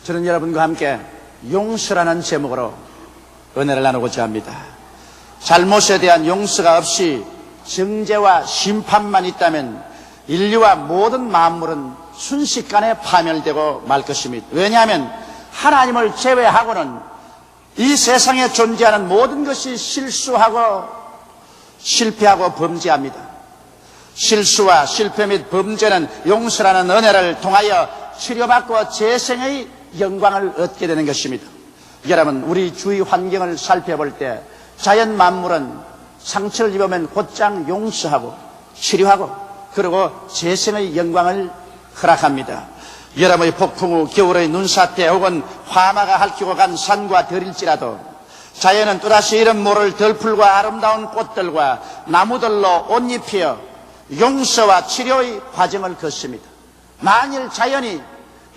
저는 여러분과 함께 용서라는 제목으로 은혜를 나누고자 합니다. 잘못에 대한 용서가 없이 정죄와 심판만 있다면 인류와 모든 만물은 순식간에 파멸되고 말 것입니다. 왜냐하면 하나님을 제외하고는 이 세상에 존재하는 모든 것이 실수하고 실패하고 범죄합니다. 실수와 실패 및 범죄는 용서라는 은혜를 통하여 치료받고 재생의 영광을 얻게 되는 것입니다. 여러분, 우리 주위 환경을 살펴볼 때 자연 만물은 상처를 입으면 곧장 용서하고 치료하고 그리고 재생의 영광을 허락합니다. 여름의 폭풍 후 겨울의 눈사태 혹은 화마가 핥히고 간 산과 들일지라도 자연은 또다시 이름 모를 들풀과 아름다운 꽃들과 나무들로 옷 입혀 용서와 치료의 과정을 걷습니다. 만일 자연이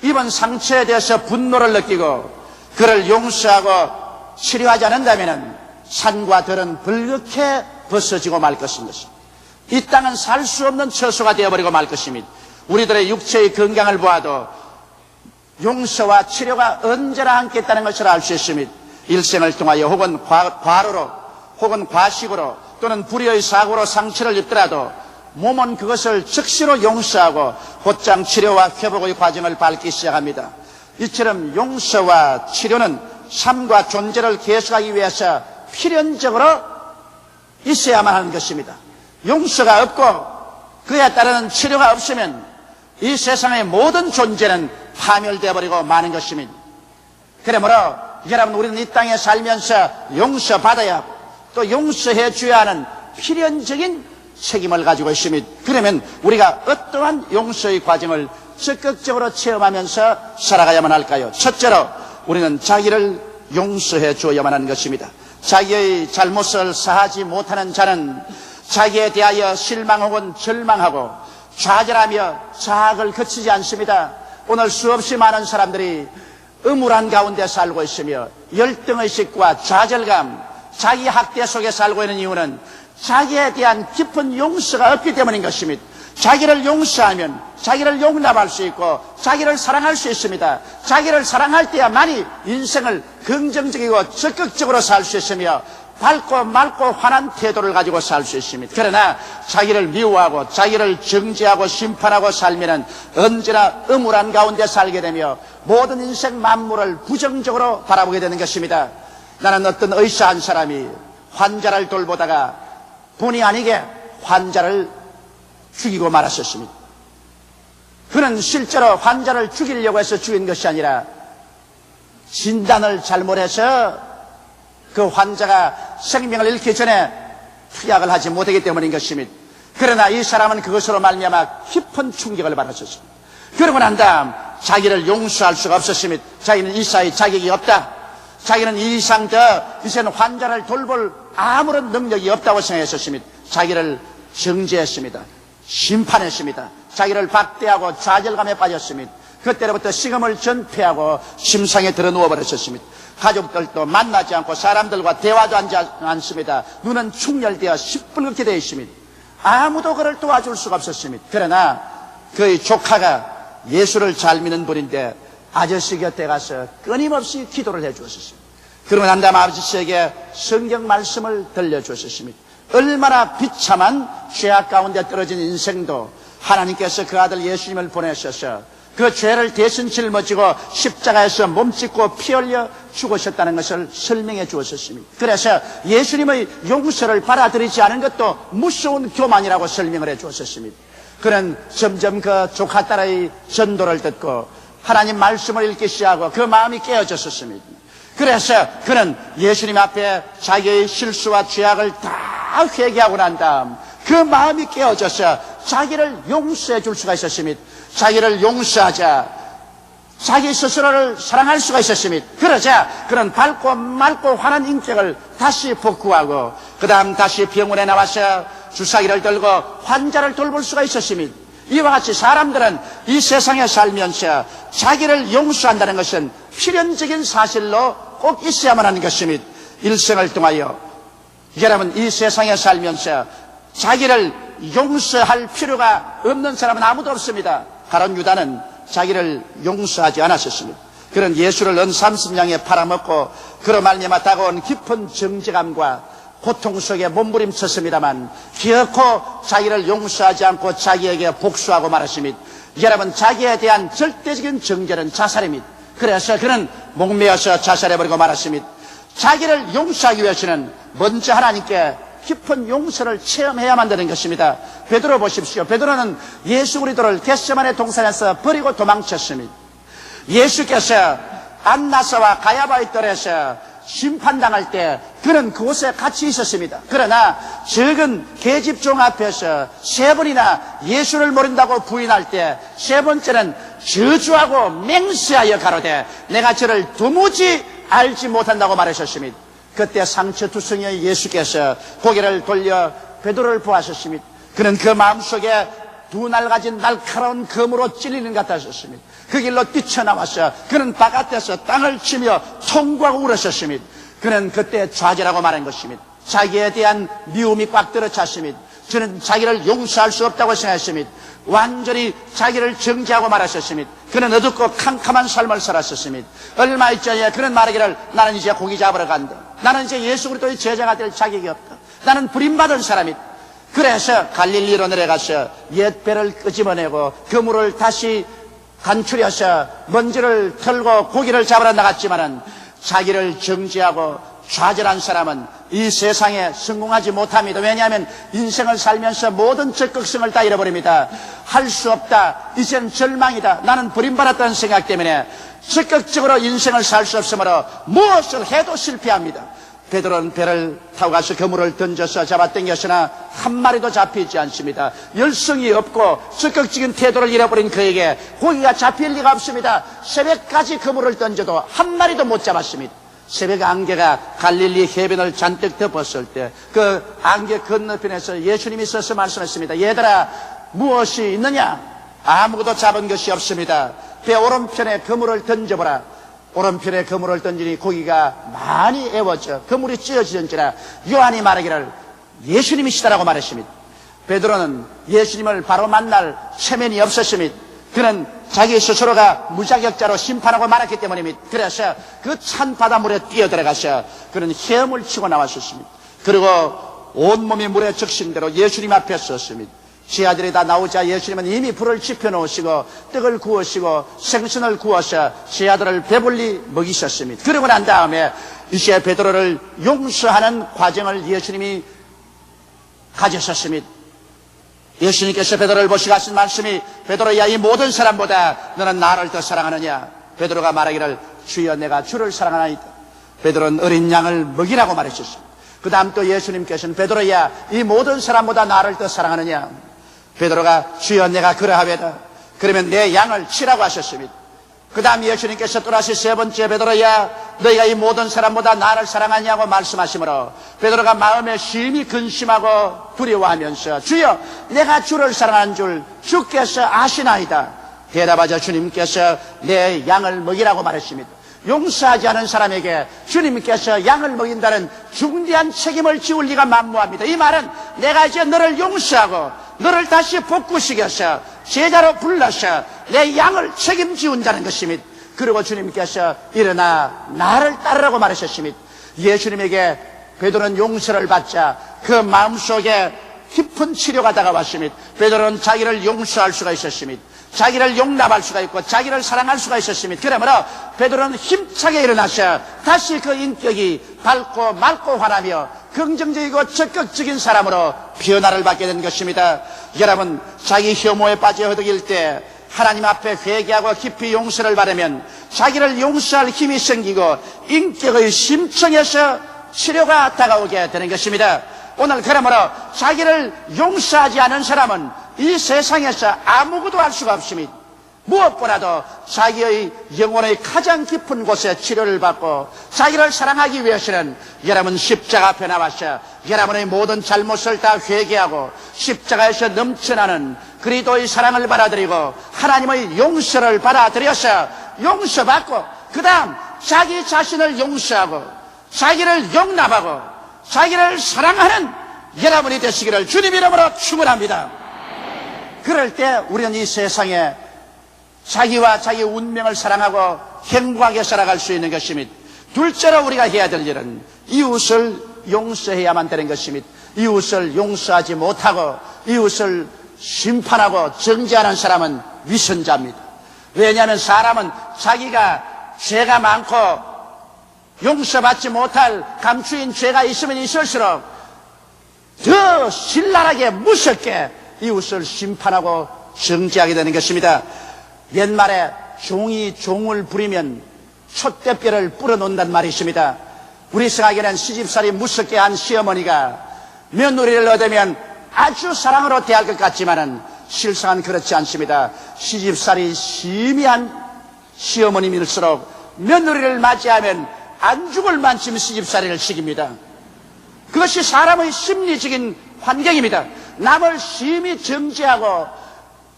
입은 상처에 대해서 분노를 느끼고 그를 용서하고 치료하지 않는다면 산과 들은 불긋게 벗어지고 말 것입니다. 이 땅은 살 수 없는 처소가 되어버리고 말 것입니다. 우리들의 육체의 건강을 보아도 용서와 치료가 언제나 함께 있다는 것을 알 수 있습니다. 일생을 통하여 혹은 과로로 혹은 과식으로 또는 불의의 사고로 상처를 입더라도 몸은 그것을 즉시로 용서하고 곧장 치료와 회복의 과정을 밟기 시작합니다. 이처럼 용서와 치료는 삶과 존재를 계속하기 위해서 필연적으로 있어야만 하는 것입니다. 용서가 없고 그에 따르는 치료가 없으면 이 세상의 모든 존재는 파멸되어 버리고 마는 것입니다. 그러므로 여러분, 우리는 이 땅에 살면서 용서받아야 하고 또 용서해 줘야 하는 필연적인 책임을 가지고 있습니다. 그러면 우리가 어떠한 용서의 과정을 적극적으로 체험하면서 살아가야만 할까요? 첫째로 우리는 자기를 용서해 줘야만 하는 것입니다. 자기의 잘못을 사하지 못하는 자는 자기에 대하여 실망 혹은 절망하고 좌절하며 자학을 거치지 않습니다. 오늘 수없이 많은 사람들이 음울한 가운데 살고 있으며 열등의식과 좌절감, 자기 학대 속에 살고 있는 이유는 자기에 대한 깊은 용서가 없기 때문인 것입니다. 자기를 용서하면 자기를 용납할 수 있고 자기를 사랑할 수 있습니다. 자기를 사랑할 때야만이 인생을 긍정적이고 적극적으로 살 수 있으며 밝고 맑고 환한 태도를 가지고 살 수 있습니다. 그러나 자기를 미워하고 자기를 정죄하고 심판하고 살면은 언제나 음울한 가운데 살게 되며 모든 인생 만물을 부정적으로 바라보게 되는 것입니다. 나는 어떤 의사 한 사람이 환자를 돌보다가 본의 아니게 환자를 죽이고 말았었습니다. 그는 실제로 환자를 죽이려고 해서 죽인 것이 아니라 진단을 잘못해서 그 환자가 생명을 잃기 전에 투약을 하지 못하기 때문인 것입니다. 그러나 이 사람은 그것으로 말미암아 깊은 충격을 받았었습니다. 그러고 난 다음 자기를 용서할 수가 없었습니다. 자기는 이 사회에 자격이 없다. 자기는 이 이상 더 이제는 환자를 돌볼 아무런 능력이 없다고 생각했었습니다. 자기를 정죄했습니다. 심판했습니다. 자기를 박대하고 좌절감에 빠졌습니다. 그때로부터 식음을 전폐하고 침상에 들어 누워버렸었습니다. 가족들도 만나지 않고 사람들과 대화도 하지 않습니다. 눈은 충혈되어 시뻘겋게 되어 있습니다. 아무도 그를 도와줄 수가 없었습니다. 그러나 그의 조카가 예수를 잘 믿는 분인데 아저씨 곁에 가서 끊임없이 기도를 해 주었습니다. 그러고 난 다음 아버지에게 성경 말씀을 들려주었습니다. 얼마나 비참한 죄악 가운데 떨어진 인생도 하나님께서 그 아들 예수님을 보내셔서 그 죄를 대신 짊어지고 십자가에서 몸짓고 피 흘려 죽으셨다는 것을 설명해 주었습니다. 그래서 예수님의 용서를 받아들이지 않은 것도 무서운 교만이라고 설명을 해 주었습니다. 그는 점점 그 조카 딸의 전도를 듣고 하나님 말씀을 읽기 시작하고 그 마음이 깨어졌었습니다. 그래서 그는 예수님 앞에 자기의 실수와 죄악을 다 회개하고 난 다음 그 마음이 깨어져서 자기를 용서해 줄 수가 있었습니다. 자기를 용서하자 자기 스스로를 사랑할 수가 있었습니다. 그러자 그는 밝고 맑고 환한 인격을 다시 복구하고 그 다음 다시 병원에 나와서 주사기를 들고 환자를 돌볼 수가 있었습니다. 이와 같이 사람들은 이 세상에 살면서 자기를 용서한다는 것은 필연적인 사실로 꼭 있어야만 하는 것입니다. 일생을 통하여 여러분, 이 세상에 살면서 자기를 용서할 필요가 없는 사람은 아무도 없습니다. 가룟 유다는 자기를 용서하지 않았었습니다. 그런 예수를 은삼십냥에 팔아먹고 그로 말미암아 다가온 깊은 정죄감과 고통 속에 몸부림쳤습니다만 기어코 자기를 용서하지 않고 자기에게 복수하고 말하십니다. 여러분, 자기에 대한 절대적인 정죄는 자살입니다. 그래서 그는 목매어서 자살해버리고 말았습니다. 자기를 용서하기 위해서는 먼저 하나님께 깊은 용서를 체험해야만 되는 것입니다. 베드로 보십시오. 베드로는 예수 그리스도를 겟세마네 동산에서 버리고 도망쳤습니다. 예수께서 안나사와 가야바의 뜰에서 심판당할 때 그는 그곳에 같이 있었습니다. 그러나 적은 계집종 앞에서 세 번이나 예수를 모른다고 부인할 때 세 번째는 저주하고 맹세하여 가로되 내가 저를 도무지 알지 못한다고 말하셨습니다. 그때 상처투성이의 예수께서 고개를 돌려 베드로를 보았었습니다. 그는 그 마음속에 두 날 가진 날카로운 검으로 찔리는 것 같았습니다. 그 길로 뛰쳐나와서 그는 바깥에서 땅을 치며 통구하고 울었었습니다. 그는 그때 좌절하고 말한 것입니다. 자기에 대한 미움이 꽉 들어찼습니다. 저는 자기를 용서할 수 없다고 생각했습니다. 완전히 자기를 정죄하고 말았었습니다. 그는 어둡고 캄캄한 삶을 살았었습니다. 얼마 있자에 그는 말하기를 나는 이제 고기 잡으러 간다. 나는 이제 예수 그리스도의 제자가 될 자격이 없다. 나는 부림받은 사람이다. 그래서 갈릴리로 내려가서 옛 배를 끄집어내고 그물을 다시 간추려서 먼지를 털고 고기를 잡으러 나갔지만은 자기를 정죄하고 좌절한 사람은 이 세상에 성공하지 못합니다. 왜냐하면 인생을 살면서 모든 적극성을 다 잃어버립니다. 할 수 없다. 이젠 절망이다. 나는 버림받았다는 생각 때문에 적극적으로 인생을 살 수 없으므로 무엇을 해도 실패합니다. 베드로는 배를 타고 가서 그물을 던져서 잡아당겼으나 한 마리도 잡히지 않습니다. 열성이 없고 적극적인 태도를 잃어버린 그에게 고기가 잡힐 리가 없습니다. 새벽까지 그물을 던져도 한 마리도 못 잡았습니다. 새벽 안개가 갈릴리 해변을 잔뜩 덮었을 때 그 안개 건너편에서 예수님이 서서 말씀했습니다. 얘들아, 무엇이 있느냐? 아무것도 잡은 것이 없습니다. 배 오른편에 그물을 던져보라. 오른편에 그물을 던지니 고기가 많이 애워져 그물이 찢어지던지라. 요한이 말하기를 예수님이시다라고 말했습니다. 베드로는 예수님을 바로 만날 체면이 없었습니다. 그는 자기 스스로가 무자격자로 심판하고 말았기 때문입니다. 그래서 그 찬 바닷물에 뛰어들어가서 그는 헤엄을 치고 나왔었습니다. 그리고 온몸이 물에 적신 대로 예수님 앞에 섰습니다. 제 아들이 다 나오자 예수님은 이미 불을 지펴놓으시고 떡을 구우시고 생선을 구워서 제 아들을 배불리 먹이셨습니다. 그러고 난 다음에 이제 베드로를 용서하는 과정을 예수님이 가졌었습니다. 예수님께서 베드로를 보시고 하신 말씀이 베드로야, 이 모든 사람보다 너는 나를 더 사랑하느냐? 베드로가 말하기를 주여, 내가 주를 사랑하나이다. 베드로는 어린 양을 먹이라고 말했었습니다. 그 다음 또 예수님께서는 베드로야, 이 모든 사람보다 나를 더 사랑하느냐? 베드로가 주여, 내가 그러하외다. 그러면 내 양을 치라고 하셨습니다. 그 다음 예수님께서 또다시 세 번째 베드로야, 너희가 이 모든 사람보다 나를 사랑하냐고 말씀하시므로 베드로가 마음에 심히 근심하고 두려워하면서 주여, 내가 주를 사랑하는 줄 주께서 아시나이다. 대답하자 주님께서 내 양을 먹이라고 말했습니다. 용서하지 않은 사람에게 주님께서 양을 먹인다는 중대한 책임을 지울 리가 만무합니다. 이 말은 내가 이제 너를 용서하고 너를 다시 복구시켜서 제자로 불러서 내 양을 책임지운다는 것입니다. 그리고 주님께서 일어나 나를 따르라고 말하셨습니다. 예수님에게 베드로는 용서를 받자 그 마음속에 깊은 치료가 다가왔습니다. 베드로는 자기를 용서할 수가 있었습니다. 자기를 용납할 수가 있고 자기를 사랑할 수가 있었습니다. 그러므로 베드로는 힘차게 일어나서 다시 그 인격이 밝고 맑고 환하며 긍정적이고 적극적인 사람으로 변화를 받게 된 것입니다. 여러분, 자기 혐오에 빠져 허덕일 때 하나님 앞에 회개하고 깊이 용서를 받으면 자기를 용서할 힘이 생기고 인격의 심층에서 치료가 다가오게 되는 것입니다. 오늘 그러므로 자기를 용서하지 않은 사람은 이 세상에서 아무것도 할 수가 없습니다. 무엇보다도 자기의 영혼의 가장 깊은 곳에 치료를 받고 자기를 사랑하기 위해서는 여러분 십자가 앞에 나와서 여러분의 모든 잘못을 다 회개하고 십자가에서 넘쳐나는 그리스도의 사랑을 받아들이고 하나님의 용서를 받아들여서 용서받고 그 다음 자기 자신을 용서하고 자기를 용납하고 자기를 사랑하는 여러분이 되시기를 주님 이름으로 축원합니다. 그럴 때 우리는 이 세상에 자기와 자기 운명을 사랑하고 행복하게 살아갈 수 있는 것입니다. 둘째로 우리가 해야 될 일은 이웃을 용서해야만 되는 것입니다. 이웃을 용서하지 못하고 이웃을 심판하고 정죄하는 사람은 위선자입니다. 왜냐하면 사람은 자기가 죄가 많고 용서받지 못할 감추인 죄가 있으면 있을수록 더 신랄하게 무섭게 이웃을 심판하고 정죄하게 되는 것입니다. 옛말에 종이 종을 부리면 촛대뼈를 불어놓는단 말이 있습니다. 우리 생각에는 시집살이 무섭게 한 시어머니가 며느리를 얻으면 아주 사랑으로 대할 것 같지만은 실상은 그렇지 않습니다. 시집살이 심히 한 시어머님일수록 며느리를 맞이하면 안 죽을 만큼 시집살이를 시킵니다. 그것이 사람의 심리적인 환경입니다. 남을 심히 정죄하고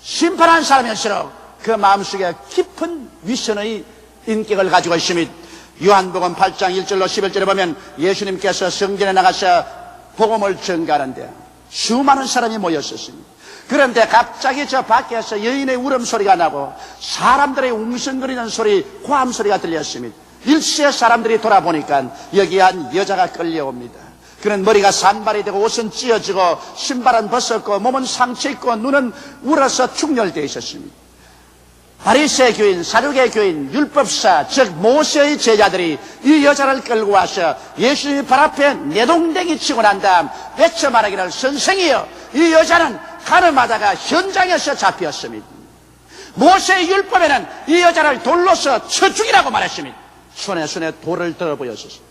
심판한 사람일수록 그 마음속에 깊은 위선의 인격을 가지고 있습니다. 요한복음 8장 1절로 11절에 보면 예수님께서 성전에 나가서 복음을 전가하는데 수많은 사람이 모였었습니다. 그런데 갑자기 저 밖에서 여인의 울음소리가 나고 사람들의 웅성거리는 소리, 고함소리가 들렸습니다. 일시에 사람들이 돌아보니까 여기 한 여자가 끌려옵니다. 그는 머리가 산발이 되고 옷은 찢어지고 신발은 벗었고 몸은 상처 있고 눈은 울어서 충혈되어 있었습니다. 바리새 교인, 사두개 교인, 율법사, 즉 모세의 제자들이 이 여자를 끌고 와서 예수님의 발 앞에 내동댕이 치고 난 다음 외쳐 말하기를 선생이여, 이 여자는 가늠하다가 현장에서 잡혔습니다. 모세의 율법에는 이 여자를 돌로서 쳐 죽이라고 말했습니다. 손에 돌을 들어 보였습니다.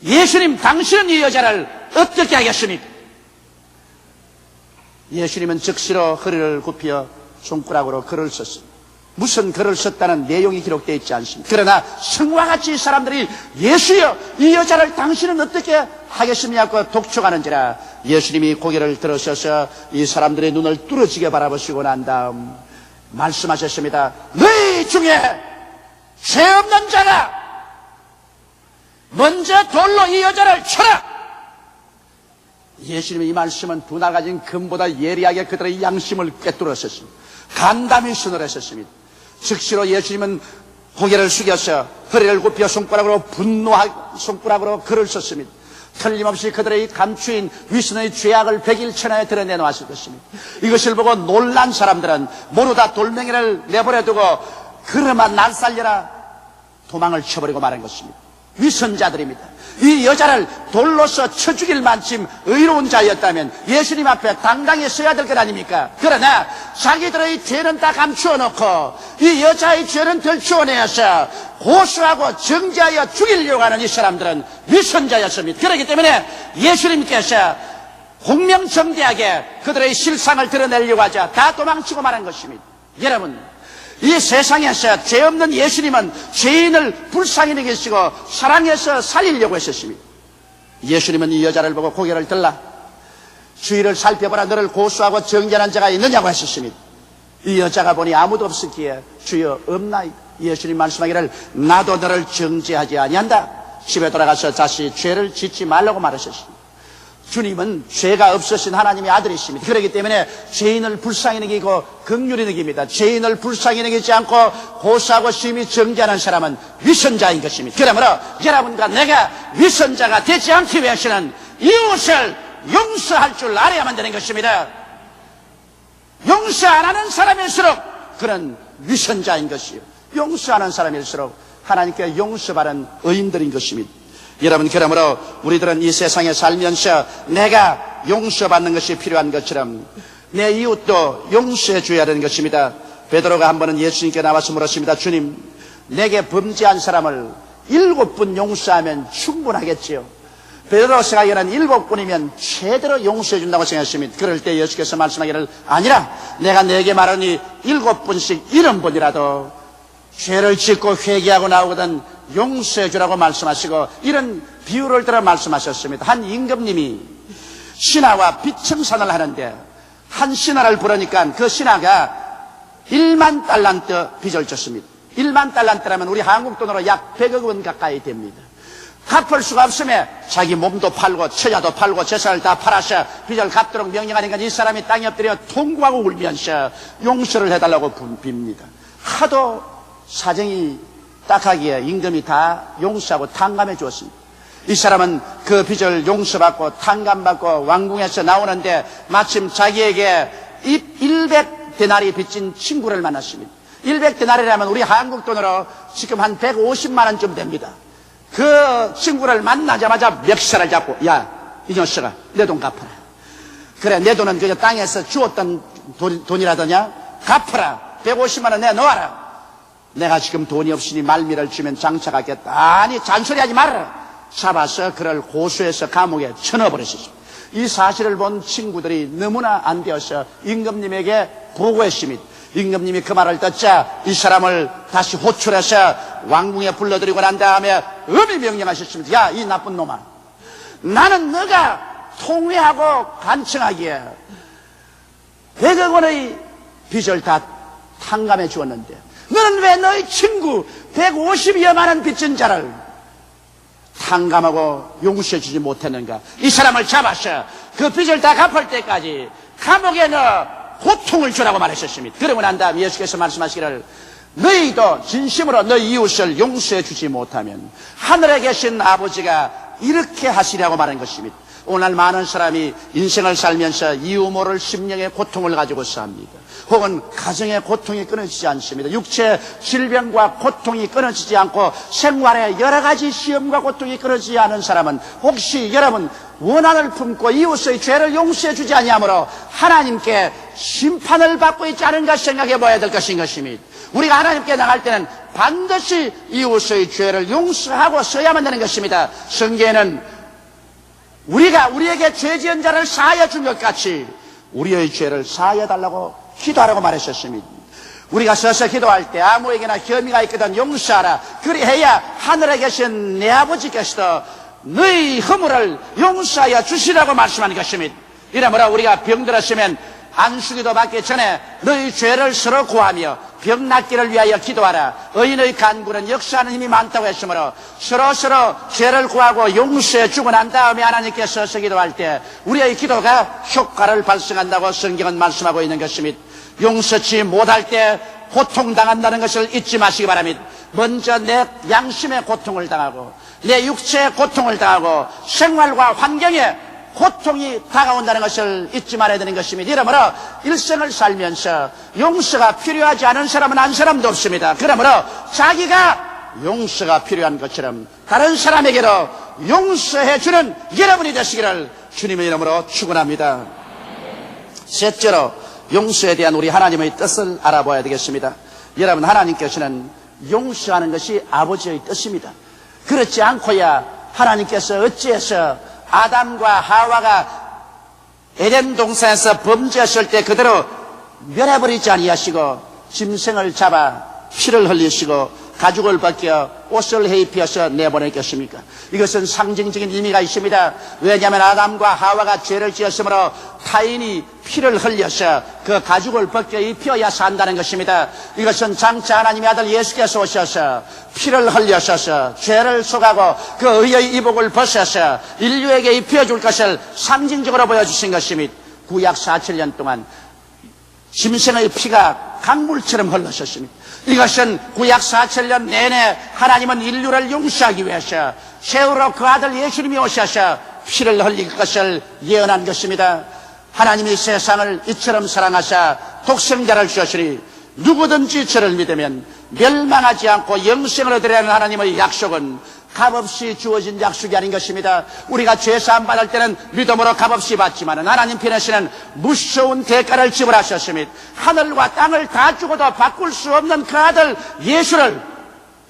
예수님, 당신은 이 여자를 어떻게 하겠습니까? 예수님은 즉시로 허리를 굽혀 손가락으로 글을 썼습니다. 무슨 글을 썼다는 내용이 기록되어 있지 않습니다. 그러나 성과 같이 사람들이 예수여, 이 여자를 당신은 어떻게 하겠습니까? 독촉하는지라 예수님이 고개를 들으셔서 이 사람들의 눈을 뚫어지게 바라보시고 난 다음 말씀하셨습니다. 너희 중에 죄 없는 자가 먼저 돌로 이 여자를 쳐라! 예수님의 이 말씀은 분할 가진 금보다 예리하게 그들의 양심을 꿰뚫었습니다. 간담이 서늘했었습니다. 즉시로 예수님은 고개를 숙여서 허리를 굽혀 손가락으로 분노한 손가락으로 글을 썼습니다. 틀림없이 그들의 감추인 위선의 죄악을 백일천하에 드러내놓았을 것입니다. 이것을 보고 놀란 사람들은 모두 돌멩이를 내버려두고 그러만 날 살려라 도망을 쳐버리고 말한 것입니다. 위선자들입니다. 이 여자를 돌로서 쳐 죽일 만큼 의로운 자였다면 예수님 앞에 당당히 서야 될 것 아닙니까? 그러나 자기들의 죄는 다 감추어 놓고 이 여자의 죄는 들추어내어서 고소하고 정죄하여 죽이려고 하는 이 사람들은 위선자였습니다. 그렇기 때문에 예수님께서 공명정대하게 그들의 실상을 드러내려고 하자 다 도망치고 말한 것입니다. 여러분, 이 세상에서 죄 없는 예수님은 죄인을 불쌍히 여기시고 사랑해서 살리려고 했었습니다. 예수님은 이 여자를 보고 고개를 들라 주위를 살펴보라, 너를 고소하고 정죄하는 자가 있느냐고 하셨습니다. 이 여자가 보니 아무도 없었기에 주여 없나이다. 예수님 말씀하기를 나도 너를 정죄하지 아니한다. 집에 돌아가서 다시 죄를 짓지 말라고 말하셨습니다. 주님은 죄가 없으신 하나님의 아들이십니다. 그렇기 때문에 죄인을 불쌍히 여기고 긍휼히 여깁니다. 죄인을 불쌍히 여기지 않고 고소하고 심히 정죄하는 사람은 위선자인 것입니다. 그러므로 여러분과 내가 위선자가 되지 않기 위해서는 이웃을 용서할 줄 알아야만 되는 것입니다. 용서 안 하는 사람일수록 그는 위선자인 것이요, 용서하는 사람일수록 하나님께 용서받은 의인들인 것입니다. 여러분, 그러므로 우리들은 이 세상에 살면서 내가 용서받는 것이 필요한 것처럼 내 이웃도 용서해 줘야 되는 것입니다. 베드로가 한 번은 예수님께 나와서 물었습니다. 주님, 내게 범죄한 사람을 7번 용서하면 충분하겠지요? 베드로 생각에는 7번이면 최대로 용서해 준다고 생각했습니다. 그럴 때 예수께서 말씀하기를 아니라 내가 내게 말하니 7번씩 70번이라도 죄를 짓고 회개하고 나오거든 용서해 주라고 말씀하시고 이런 비유를 들어 말씀하셨습니다. 한 임금님이 신하와 빚청산을 하는데 한 신하를 부르니까 그 신하가 1만 달란트 빚을 졌습니다. 1만 달란트라면 우리 한국 돈으로 약 100억 원 가까이 됩니다. 갚을 수가 없으면 자기 몸도 팔고 처자도 팔고 재산을 다 팔아서 빚을 갚도록 명령하니까 이 사람이 땅에 엎드려 통곡하고 울면서 용서를 해달라고 빕니다. 하도 사정이 딱하기에 임금이 다 용서하고 탕감해 주었습니다. 이 사람은 그 빚을 용서받고 탕감받고 왕궁에서 나오는데 마침 자기에게 100데나리 빚진 친구를 만났습니다. 100데나리라면 우리 한국 돈으로 지금 한 150만 원쯤 됩니다. 그 친구를 만나자마자 멱살을 잡고, 야, 이 녀석아, 내 돈 갚아라. 그래, 내 돈은 그저 땅에서 주었던 돈이라더냐? 갚아라. 150만 원 내놓아라. 내가 지금 돈이 없으니 말미를 주면 장차가겠다. 아니, 잔소리하지 말아라. 잡아서 그를 고소해서 감옥에 쳐넣어버렸습니다. 이 사실을 본 친구들이 너무나 안 되어서 임금님에게 보고했습니다. 임금님이 그 말을 듣자 이 사람을 다시 호출해서 왕궁에 불러들이고 난 다음에 엄히 명령하셨습니다. 야, 이 나쁜 놈아, 나는 너가 통회하고 간청하기에 100억 원의 빚을 다 탕감해 주었는데 너는 왜 너의 친구 150여만 원 빚진 자를 탕감하고 용서해 주지 못했는가? 이 사람을 잡아서 그 빚을 다 갚을 때까지 감옥에 넣어 고통을 주라고 말하셨습니다. 그러고 난 다음 예수께서 말씀하시기를 너희도 진심으로 너희 이웃을 용서해 주지 못하면 하늘에 계신 아버지가 이렇게 하시라고 말한 것입니다. 오늘 많은 사람이 인생을 살면서 이유 모를 심령의 고통을 가지고 삽니다. 혹은 가정의 고통이 끊어지지 않습니다. 육체 질병과 고통이 끊어지지 않고 생활에 여러 가지 시험과 고통이 끊어지지 않은 사람은 혹시 여러분 원한을 품고 이웃의 죄를 용서해 주지 아니하므로 하나님께 심판을 받고 있지 않은가 생각해 봐야 될 것인 것입니다. 우리가 하나님께 나갈 때는 반드시 이웃의 죄를 용서하고 써야만 되는 것입니다. 성경에는 우리가 우리에게 죄 지은 자를 사하여 준 것 같이 우리의 죄를 사하여 달라고 기도하라고 말했었습니다. 우리가 서서 기도할 때 아무에게나 혐의가 있거든 용서하라. 그리해야 하늘에 계신 내 아버지께서도 너희 허물을 용서하여 주시라고 말씀하는 것입니다. 이러므로 우리가 병들었으면 안수기도 받기 전에 너희 죄를 서로 구하며 병 낫기를 위하여 기도하라. 의인의 간구는 역사하는 힘이 많다고 했으므로 서로 죄를 구하고 용서해 주고 난 다음에 하나님께 서서 기도할 때 우리의 기도가 효과를 발생한다고 성경은 말씀하고 있는 것입니다. 용서치 못할 때 고통당한다는 것을 잊지 마시기 바랍니다. 먼저 내 양심의 고통을 당하고 내 육체의 고통을 당하고 생활과 환경에 고통이 다가온다는 것을 잊지 말아야 되는 것입니다. 이러므로 일생을 살면서 용서가 필요하지 않은 사람은 한 사람도 없습니다. 그러므로 자기가 용서가 필요한 것처럼 다른 사람에게도 용서해주는 여러분이 되시기를 주님의 이름으로 축원합니다. 셋째로 용서에 대한 우리 하나님의 뜻을 알아봐야 되겠습니다. 여러분, 하나님께서는 용서하는 것이 아버지의 뜻입니다. 그렇지 않고야 하나님께서 어찌해서 아담과 하와가 에덴 동산에서 범죄했을 때 그대로 멸해버리지 아니하시고 짐승을 잡아 피를 흘리시고 가죽을 벗겨 옷을 입혀서 내보냈겠습니까? 이것은 상징적인 의미가 있습니다. 왜냐하면 아담과 하와가 죄를 지었으므로 타인이 피를 흘려서 그 가죽을 벗겨 입혀야 산다는 것입니다. 이것은 장차 하나님의 아들 예수께서 오셔서 피를 흘려셔서 죄를 속하고 그 의의 이복을 벗어서 인류에게 입혀줄 것을 상징적으로 보여주신 것입니다. 구약 4,7년 동안 짐승의 피가 강물처럼 흘러셨습니다. 이것은 구약 4,7년 내내 하나님은 인류를 용서하기 위해서 세우러 그 아들 예수님이 오셔서 피를 흘릴 것을 예언한 것입니다. 하나님이 세상을 이처럼 사랑하사 독생자를 주셨으니 누구든지 저를 믿으면 멸망하지 않고 영생을 얻으려는 하나님의 약속은 값없이 주어진 약속이 아닌 것입니다. 우리가 죄사함 받을 때는 믿음으로 값없이 받지만 하나님 편에서는 무서운 대가를 지불하셨습니다. 하늘과 땅을 다 주고도 바꿀 수 없는 그 아들 예수를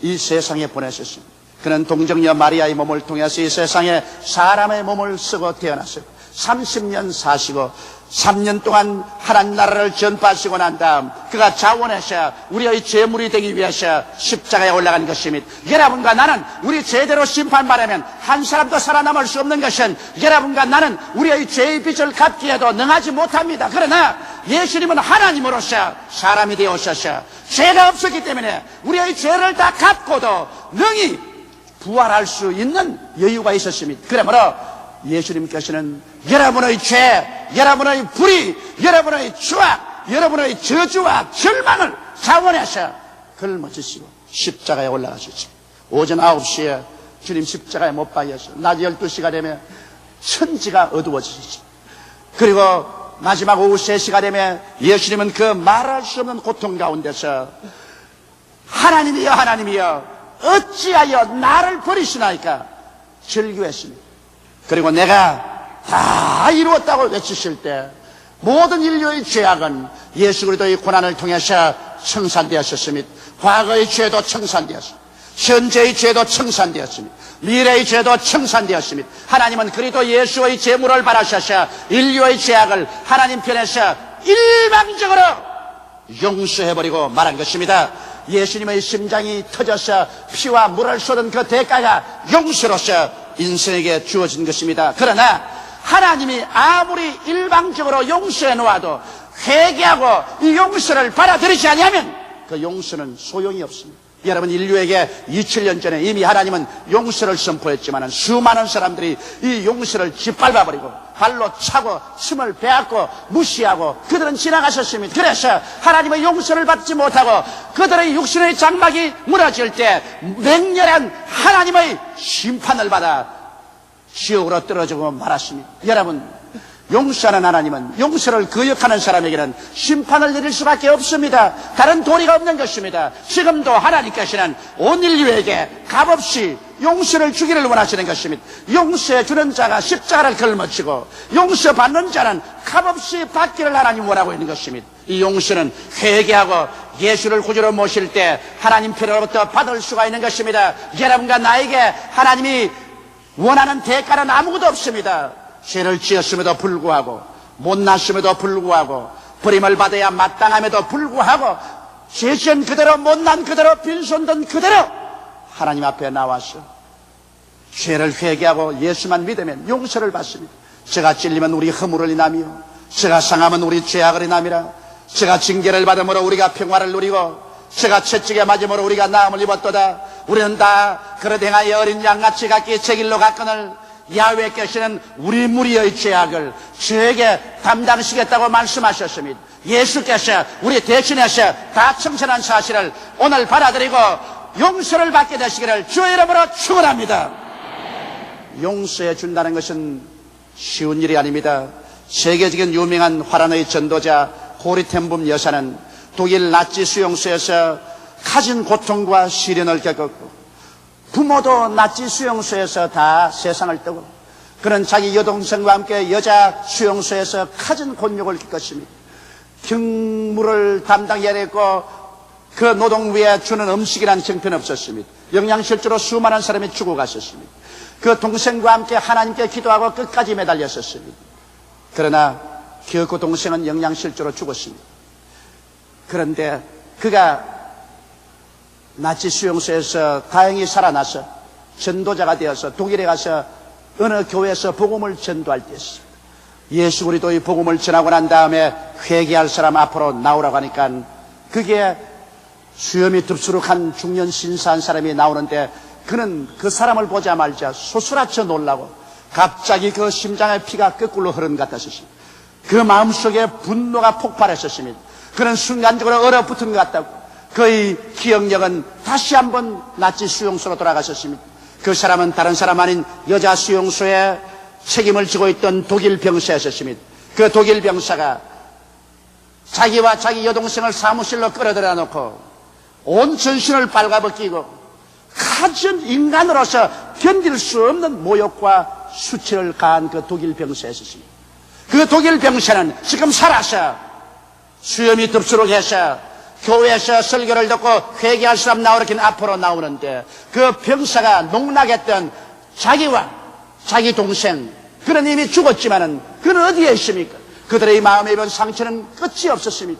이 세상에 보내셨습니다. 그는 동정녀 마리아의 몸을 통해서 이 세상에 사람의 몸을 쓰고 태어났어요. 30년 사시고 3년 동안 하나님 나라를 전파하시고 난 다음 그가 자원해서 우리의 죄물이 되기 위해서 십자가에 올라간 것입니다. 여러분과 나는 우리 죄대로 심판받으면 한 사람도 살아남을 수 없는 것은 여러분과 나는 우리의 죄의 빚을 갚기에도 능하지 못합니다. 그러나 예수님은 하나님으로서 사람이 되어오셔서 죄가 없었기 때문에 우리의 죄를 다 갚고도 능히 부활할 수 있는 여유가 있었습니다. 그러므로 예수님께서는 여러분의 죄, 여러분의 불의, 여러분의 추악, 여러분의 저주와 절망을 자원해서 걸머지시고 십자가에 올라가셨습니다. 오전 9시에 주님 십자가에 못 박혀서 낮 12시가 되면 천지가 어두워지셨습니다. 그리고 마지막 오후 3시가 되면 예수님은 그 말할 수 없는 고통 가운데서 하나님이여 하나님이여 어찌하여 나를 버리시나이까 절규했습니다. 그리고 내가 다 이루었다고 외치실 때 모든 인류의 죄악은 예수 그리스도의 고난을 통해서 청산되었습니다. 과거의 죄도 청산되었습니다. 현재의 죄도 청산되었습니다. 미래의 죄도 청산되었습니다. 하나님은 그리스도 예수의 제물을 바라셔서 인류의 죄악을 하나님 편에서 일방적으로 용서해버리고 말한 것입니다. 예수님의 심장이 터져서 피와 물을 쏟은 그 대가가 용서로서 인생에게 주어진 것입니다. 그러나 하나님이 아무리 일방적으로 용서해 놓아도 회개하고 이 용서를 받아들이지 아니하면 그 용서는 소용이 없습니다. 여러분, 인류에게 2000년 전에 이미 하나님은 용서를 선포했지만 수많은 사람들이 이 용서를 짓밟아버리고 발로 차고 침을 베앗고 무시하고 그들은 지나가셨습니다. 그래서 하나님의 용서를 받지 못하고 그들의 육신의 장막이 무너질 때 맹렬한 하나님의 심판을 받아 지옥으로 떨어지고 말았습니다. 여러분, 용서하는 하나님은 용서를 거역하는 사람에게는 심판을 내릴 수밖에 없습니다. 다른 도리가 없는 것입니다. 지금도 하나님께서는 온 인류에게 값없이 용서를 주기를 원하시는 것입니다. 용서해 주는 자가 십자가를 걸머치고 용서받는 자는 값없이 받기를 하나님 원하고 있는 것입니다. 이 용서는 회개하고 예수를 구주로 모실 때 하나님 편으로부터 받을 수가 있는 것입니다. 여러분과 나에게 하나님이 원하는 대가는 아무것도 없습니다. 죄를 지었음에도 불구하고 못났음에도 불구하고 버림을 받아야 마땅함에도 불구하고 죄지은 그대로 못난 그대로 빈손든 그대로 하나님 앞에 나와서 죄를 회개하고 예수만 믿으면 용서를 받습니다. 제가 찔리면 우리 허물을 인하며 제가 상하면 우리 죄악을 인함이라. 제가 징계를 받음으로 우리가 평화를 누리고 제가 채찍에 맞음으로 우리가 나음을 입었도다. 우리는 다 그릇 행하여 어린 양같이 각기 제 길로 갔거늘 야훼께서는 우리 무리의 죄악을 저에게 담당하시겠다고 말씀하셨습니다. 예수께서 우리 대신해서 다 청산한 사실을 오늘 받아들이고 용서를 받게 되시기를 주의 이름으로 축원합니다. 용서해 준다는 것은 쉬운 일이 아닙니다. 세계적인 유명한 화란의 전도자 고리텐붐 여사는 독일 나치 수용소에서 가진 고통과 시련을 겪었고 부모도 나치 수용소에서 다 세상을 떠고 그는 자기 여동생과 함께 여자 수용소에서 가진 곤욕을 겪었습니다. 경무를 담당해야 했고 그 노동부에 주는 음식이란 형편 없었습니다. 영양실조로 수많은 사람이 죽어갔었습니다. 그 동생과 함께 하나님께 기도하고 끝까지 매달렸었습니다. 그러나 그 동생은 영양실조로 죽었습니다. 그런데 그가 나치 수용소에서 다행히 살아나서 전도자가 되어서 독일에 가서 어느 교회에서 복음을 전도할 때였습니다. 예수 그리스도의 복음을 전하고 난 다음에 회개할 사람 앞으로 나오라고 하니까 그게 수염이 덥수룩한 중년 신사한 사람이 나오는데 그는 그 사람을 보자마자 소스라쳐 놀라고 갑자기 그 심장의 피가 거꾸로 흐른 것 같았습니다. 그 마음속에 분노가 폭발했었습니다. 그는 순간적으로 얼어붙은 것 같다고 그의 기억력은 다시 한번 나치 수용소로 돌아갔었습니다. 그 사람은 다른 사람 아닌 여자 수용소에 책임을 지고 있던 독일 병사였었습니다. 그 독일 병사가 자기와 자기 여동생을 사무실로 끌어들여 놓고 온 전신을 빨가벗기고 가진 인간으로서 견딜 수 없는 모욕과 수치를 가한 그 독일 병사였었습니다. 그 독일 병사는 지금 살아서 수염이 덥수룩해서 교회에서 설교를 듣고 회개할 사람 나오긴 앞으로 나오는데 그 병사가 농락했던 자기와 자기 동생 그는 이미 죽었지만은 그는 어디에 있습니까? 그들의 마음에 입은 상처는 끝이 없었습니다.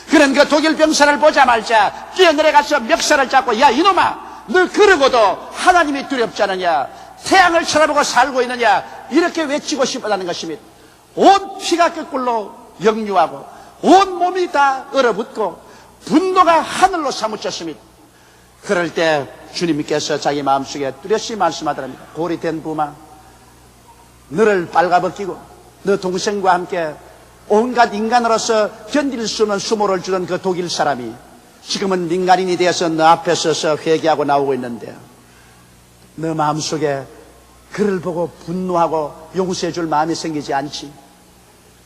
그는 그 독일 병사를 보자마자 뛰어내려가서 멱살을 잡고 야 이놈아 너 그러고도 하나님이 두렵지 않느냐 태양을 쳐다보고 살고 있느냐 이렇게 외치고 싶었다는 것입니다. 온 피가 거꾸로 역류하고 온 몸이 다 얼어붙고 분노가 하늘로 사무쳤습니다. 그럴 때 주님께서 자기 마음속에 뚜렷이 말씀하더랍니다. 고리텐붐아 너를 빨가벗기고 너 동생과 함께 온갖 인간으로서 견딜 수 없는 수모를 주던 그 독일 사람이 지금은 민간인이 되어서 너 앞에 서서 회개하고 나오고 있는데 너 마음속에 그를 보고 분노하고 용서해 줄 마음이 생기지 않지.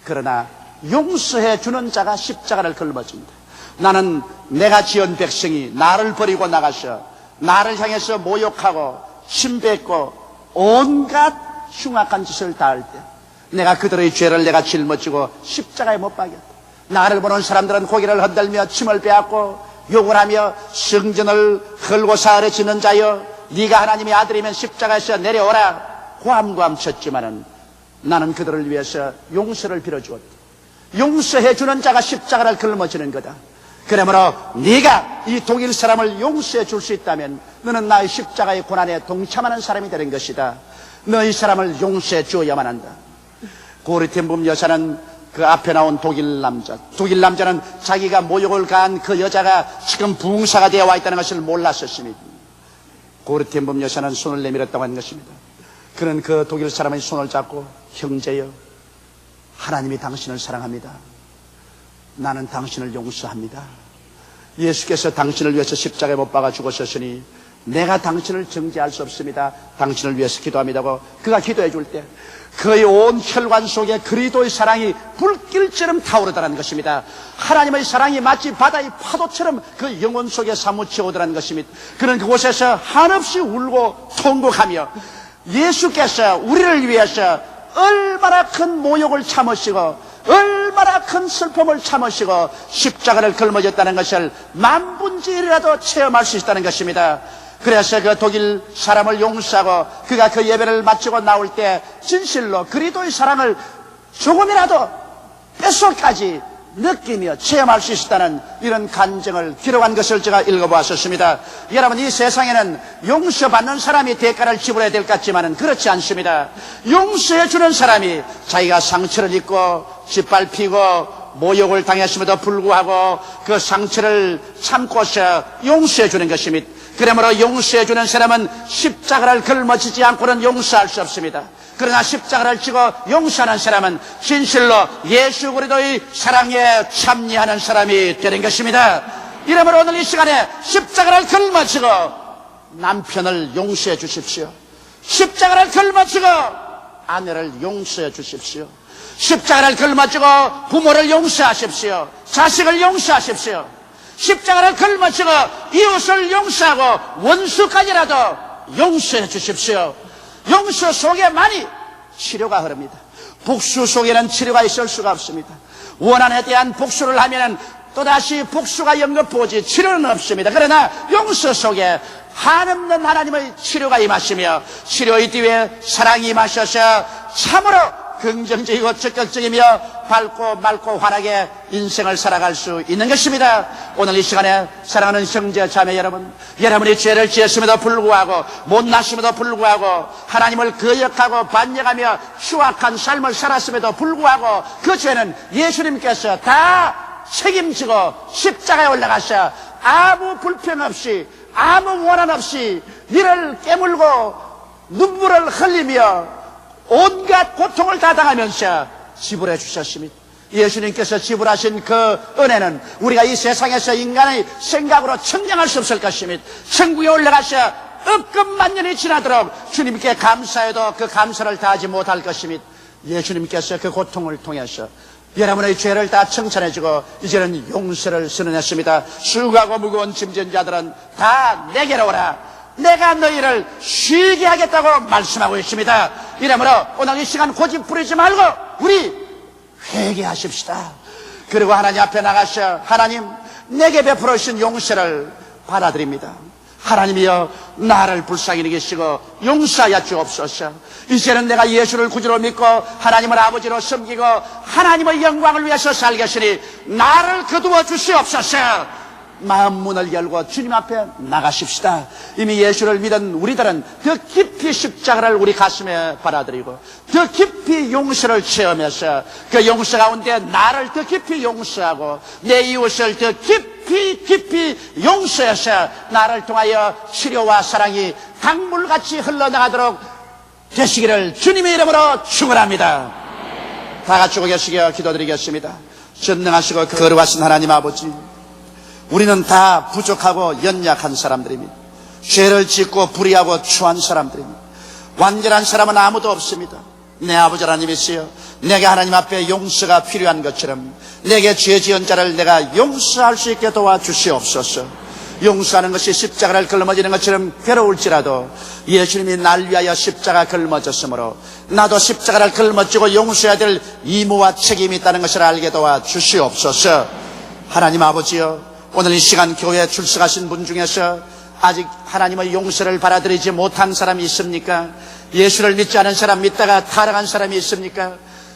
그러나 용서해 주는 자가 십자가를 걸머진다. 나는 내가 지은 백성이 나를 버리고 나가서 나를 향해서 모욕하고 침뱉고 온갖 흉악한 짓을 다할 때 내가 그들의 죄를 내가 짊어지고 십자가에 못 박였다. 나를 보는 사람들은 고개를 흔들며 침을 빼앗고 욕을 하며 성전을 헐고 사흘에 짓는 자여, 네가 하나님의 아들이면 십자가에서 내려오라 고함고함 쳤지만은 나는 그들을 위해서 용서를 빌어주었다. 용서해 주는 자가 십자가를 걸머지는 거다. 그러므로 네가 이 독일 사람을 용서해 줄 수 있다면 너는 나의 십자가의 고난에 동참하는 사람이 되는 것이다. 너 이 사람을 용서해 주어야만 한다. 고르텐붐 여사는 그 앞에 나온 독일 남자는 자기가 모욕을 가한 그 여자가 지금 부흥사가 되어 와 있다는 것을 몰랐었습니다. 고르텐붐 여사는 손을 내밀었다고 하는 것입니다. 그는 그 독일 사람의 손을 잡고, 형제여, 하나님이 당신을 사랑합니다. 나는 당신을 용서합니다. 예수께서 당신을 위해서 십자가에 못 박아 죽으셨으니 내가 당신을 정죄할 수 없습니다. 당신을 위해서 기도합니다고 그가 기도해 줄 때 그의 온 혈관 속에 그리스도의 사랑이 불길처럼 타오르더라는 것입니다. 하나님의 사랑이 마치 바다의 파도처럼 그 영혼 속에 사무쳐 오더라는 것입니다. 그는 그곳에서 한없이 울고 통곡하며 예수께서 우리를 위해서 얼마나 큰 모욕을 참으시고 얼마나 큰 슬픔을 참으시고 십자가를 걸머졌다는 것을 만분지일이라도 체험할 수 있다는 것입니다. 그래서 그 독일 사람을 용서하고 그가 그 예배를 마치고 나올 때 진실로 그리스도의 사랑을 조금이라도 뼛속까지 느끼며 체험할 수 있었다는 이런 간증을 기록한 것을 제가 읽어보았습니다. 여러분, 이 세상에는 용서받는 사람이 대가를 지불해야 될 것 같지만은 그렇지 않습니다. 용서해 주는 사람이 자기가 상처를 입고 짓밟히고 모욕을 당했음에도 불구하고 그 상처를 참고서 용서해 주는 것입니다. 그러므로 용서해 주는 사람은 십자가를 걸머지지 않고는 용서할 수 없습니다. 그러나 십자가를 지고 용서하는 사람은 진실로 예수 그리스도의 사랑에 참여하는 사람이 되는 것입니다. 이러므로 오늘 이 시간에 십자가를 걸머지고 남편을 용서해 주십시오. 십자가를 걸머지고 아내를 용서해 주십시오. 십자가를 걸머지고 부모를 용서하십시오. 자식을 용서하십시오. 십자가를 걸머지고 이웃을 용서하고 원수까지라도 용서해 주십시오. 용서 속에만이 치료가 흐릅니다. 복수 속에는 치료가 있을 수가 없습니다. 원한에 대한 복수를 하면 또다시 복수가 연급되지 치료는 없습니다. 그러나 용서 속에 한없는 하나님의 치료가 임하시며 치료의 뒤에 사랑이 임하셔서 참으로 긍정적이고 적극적이며 밝고 맑고 환하게 인생을 살아갈 수 있는 것입니다. 오늘 이 시간에 사랑하는 형제 자매 여러분, 여러분이 죄를 지었음에도 불구하고 못났음에도 불구하고 하나님을 거역하고 반역하며 추악한 삶을 살았음에도 불구하고 그 죄는 예수님께서 다 책임지고 십자가에 올라가서 아무 불평 없이 아무 원한 없이 이를 깨물고 눈물을 흘리며 온갖 고통을 다 당하면서 지불해 주셨습니다. 예수님께서 지불하신 그 은혜는 우리가 이 세상에서 인간의 생각으로 청량할 수 없을 것입니다. 천국에 올라가서 억금만 년이 지나도록 주님께 감사해도 그 감사를 다하지 못할 것입니다. 예수님께서 그 고통을 통해서 여러분의 죄를 다 청산해주고 이제는 용서를 선언했습니다. 수고하고 무거운 짐진 자들은 다 내게로 오라. 내가 너희를 쉬게 하겠다고 말씀하고 있습니다. 이러므로 오늘 이 시간 고집 부리지 말고 우리 회개하십시다. 그리고 하나님 앞에 나가서 하나님, 내게 베풀어 주신 용서를 받아들입니다. 하나님이여, 나를 불쌍히 여기시고 용서하여 주옵소서. 이제는 내가 예수를 구주로 믿고 하나님을 아버지로 섬기고 하나님의 영광을 위해서 살겠으니 나를 거두어 주시옵소서. 마음 문을 열고 주님 앞에 나가십시다. 이미 예수를 믿은 우리들은 더 깊이 십자가를 우리 가슴에 받아들이고 더 깊이 용서를 체험해서 그 용서 가운데 나를 더 깊이 용서하고 내 이웃을 더 깊이 용서해서 나를 통하여 치료와 사랑이 강물같이 흘러나가도록 되시기를 주님의 이름으로 축원합니다. 다 같이 고개시켜 기도드리겠습니다. 전능하시고 거룩하신 하나님 아버지, 우리는 다 부족하고 연약한 사람들입니다. 죄를 짓고 불의하고 추한 사람들입니다. 완전한 사람은 아무도 없습니다. 내 아버지 하나님이시여, 내게 하나님 앞에 용서가 필요한 것처럼 내게 죄 지은 자를 내가 용서할 수 있게 도와주시옵소서. 용서하는 것이 십자가를 걸머지는 것처럼 괴로울지라도 예수님이 날 위하여 십자가 걸머졌으므로 나도 십자가를 걸머지고 용서해야 될 의무와 책임이 있다는 것을 알게 도와주시옵소서. 하나님 아버지여, 오늘 이 시간 교회에 출석하신 분 중에서 아직 하나님의 용서를 받아들이지 못한 사람이 있습니까? 예수를 믿지 않은 사람, 믿다가 타락한 사람이 있습니까?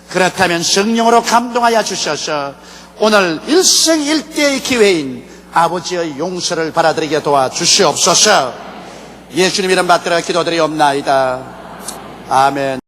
그렇다면 성령으로 감동하여 주셔서 오늘 일생일대의 기회인 아버지의 용서를 받아들이게 도와주시옵소서. 예수님 이름 받들어 기도드리옵나이다. 아멘.